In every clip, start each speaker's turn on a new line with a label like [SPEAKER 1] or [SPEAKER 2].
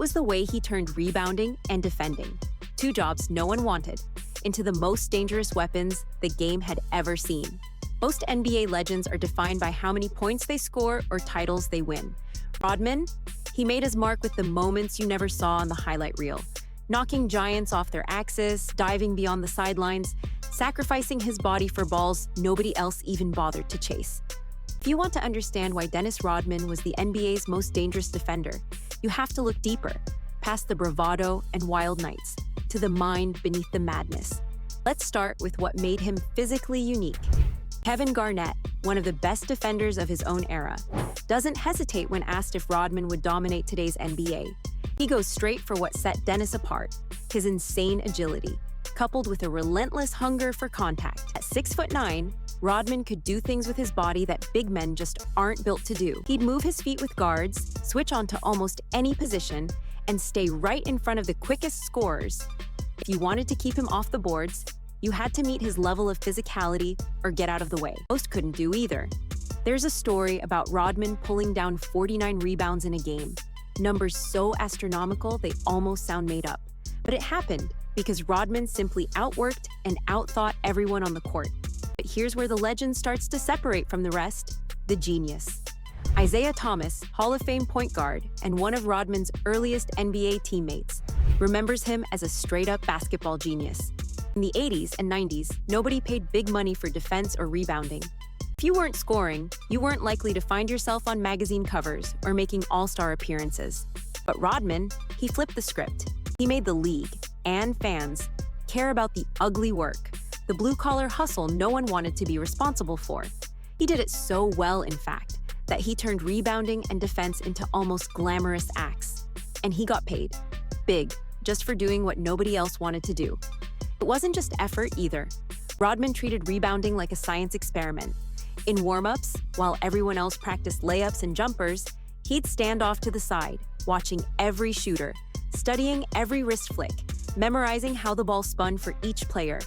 [SPEAKER 1] was the way he turned rebounding and defending, two jobs no one wanted, into the most dangerous weapons the game had ever seen. Most NBA legends are defined by how many points they score or titles they win. Rodman, he made his mark with the moments you never saw on the highlight reel, knocking giants off their axis, diving beyond the sidelines, sacrificing his body for balls nobody else even bothered to chase. If you want to understand why Dennis Rodman was the NBA's most dangerous defender, you have to look deeper, past the bravado and wild nights, to the mind beneath the madness. Let's start with what made him physically unique. Kevin Garnett, one of the best defenders of his own era, doesn't hesitate when asked if Rodman would dominate today's NBA. He goes straight for what set Dennis apart, his insane agility, coupled with a relentless hunger for contact. At 6'9", Rodman could do things with his body that big men just aren't built to do. He'd move his feet with guards, switch onto almost any position, and stay right in front of the quickest scorers. If you wanted to keep him off the boards, you had to meet his level of physicality or get out of the way. Most couldn't do either. There's a story about Rodman pulling down 49 rebounds in a game, numbers so astronomical they almost sound made up. But it happened because Rodman simply outworked and outthought everyone on the court. But here's where the legend starts to separate from the rest: the genius. Isaiah Thomas, Hall of Fame point guard and one of Rodman's earliest NBA teammates, remembers him as a straight-up basketball genius. In the 80s and 90s, nobody paid big money for defense or rebounding. If you weren't scoring, you weren't likely to find yourself on magazine covers or making all-star appearances. But Rodman, he flipped the script. He made the league and fans care about the ugly work, the blue-collar hustle no one wanted to be responsible for. He did it so well, in fact, that he turned rebounding and defense into almost glamorous acts. And he got paid. Big, just for doing what nobody else wanted to do. It wasn't just effort either. Rodman treated rebounding like a science experiment. In warm-ups, while everyone else practiced layups and jumpers, he'd stand off to the side, watching every shooter, studying every wrist flick, memorizing how the ball spun for each player.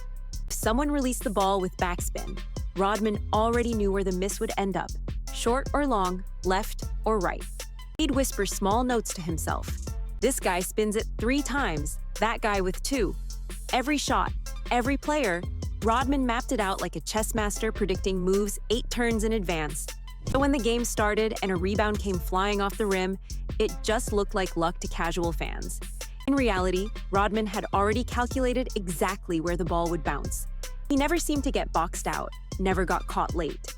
[SPEAKER 1] If someone released the ball with backspin, Rodman already knew where the miss would end up, short or long, left or right. He'd whisper small notes to himself. This guy spins it 3 times, that guy with 2. Every shot, every player, Rodman mapped it out like a chess master predicting moves 8 turns in advance. So when the game started and a rebound came flying off the rim, it just looked like luck to casual fans. In reality, Rodman had already calculated exactly where the ball would bounce. He never seemed to get boxed out, never got caught late.